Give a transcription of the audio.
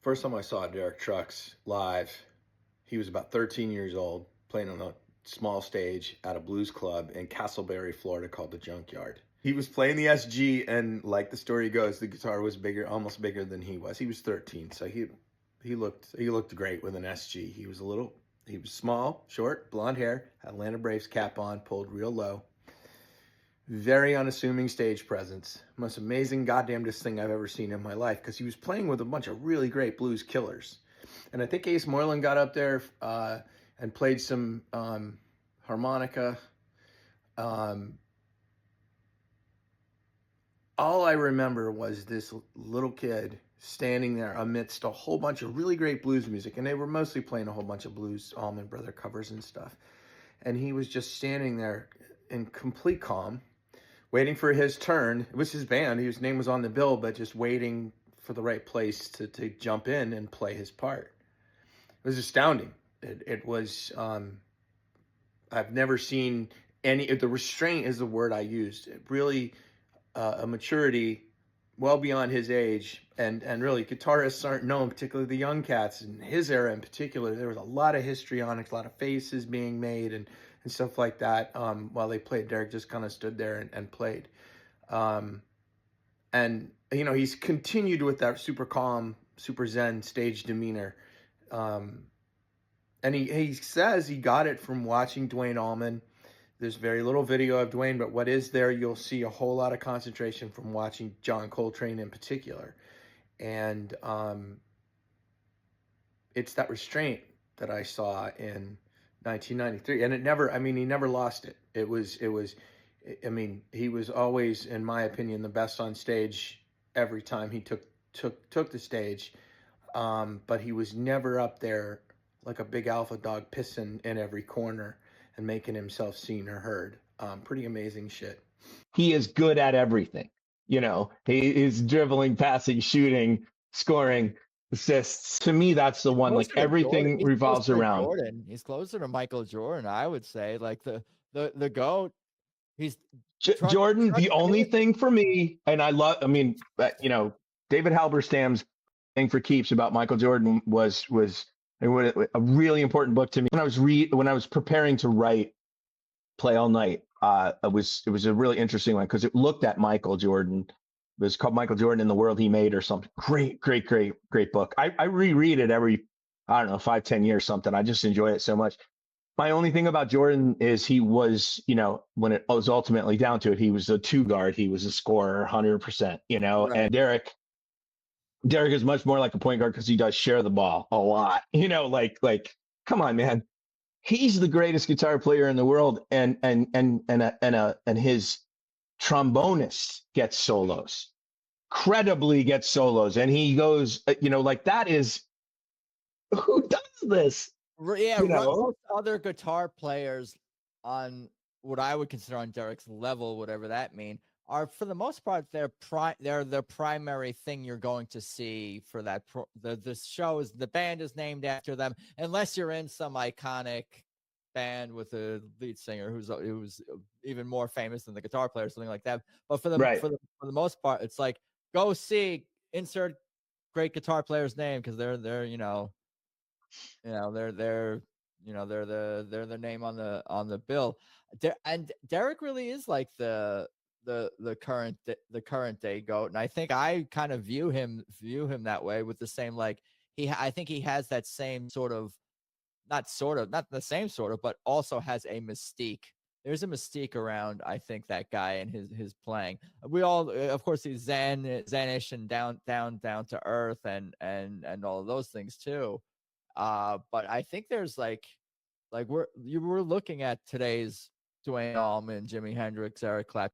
First time I saw Derek Trucks live, he was about 13 years old, playing on a small stage at a blues club in Castleberry, Florida, called the Junkyard. He was playing the SG, and like the story goes, the guitar was bigger, almost bigger than he was. He was 13, so he looked great with an SG. He was small, short, blonde hair, had Atlanta Braves cap on, pulled real low. Very unassuming stage presence. Most amazing goddamnedest thing I've ever seen in my life, because he was playing with a bunch of really great blues killers. And I think Ace Moreland got up there and played some harmonica. Um, all I remember was this little kid standing there amidst a whole bunch of really great blues music. And they were mostly playing a whole bunch of blues, Allman Brother covers and stuff. And he was just standing there in complete calm, waiting for his turn. It was his band. His name was on the bill, but just waiting for the right place to jump in and play his part. It was astounding. It was, I've never seen the restraint is the word I used. It really, a maturity well beyond his age. And really, guitarists aren't known, particularly the young cats. In his era in particular, there was a lot of histrionics, a lot of faces being made and stuff like that. While they played, Derek just kind of stood there and played. And, he's continued with that super calm, super zen stage demeanor. And he says he got it from watching Duane Allman. There's very little video of Duane, but what is there, you'll see a whole lot of concentration from watching John Coltrane in particular. And it's that restraint that I saw in 1993. And he never lost it. He was always, in my opinion, the best on stage every time he took the stage. But he was never up there like a big alpha dog pissing in every corner and making himself seen or heard. Pretty amazing shit. He is good at everything. He is dribbling, passing, shooting, scoring, assists. To me, that's the one. Like everything revolves around Jordan. He's closer to Michael Jordan, I would say. Like the GOAT. He's Jordan. The only thing for me, and David Halberstam's thing for keeps about Michael Jordan was a really important book to me. When I was preparing to write Play All Night, it was a really interesting one because it looked at Michael Jordan. It was called Michael Jordan in the World He Made or something. Great book. I reread it every, 5-10 years, something. I just enjoy it so much. My only thing about Jordan is he was, when it was ultimately down to it, he was a two guard. He was a scorer 100%, right. And Derek is much more like a point guard because he does share the ball a lot. Like, come on, man. He's the greatest guitar player in the world, and his trombonist gets solos, credibly gets solos, and he goes, like that is who does this? Yeah, most other guitar players on what I would consider on Derek's level, whatever that means, are for the most part they're the primary thing you're going to see for that. The show is, the band is named after them, unless you're in some iconic band with a lead singer who's even more famous than the guitar player, something like that. But for the most part, it's like, go see, insert great guitar player's name because they're they're the name on the bill. And Derek really is like the current day GOAT, and I think I kind of view him that way, with the same, like, I think he has that same sort of, not the same sort of, but also has a mystique. There's a mystique around, I think, that guy and his playing. We all, of course, he's Zenish and down to earth and all of those things too. But I think there's like we're looking at today's Duane Allman, Jimi Hendrix, Eric Clapton.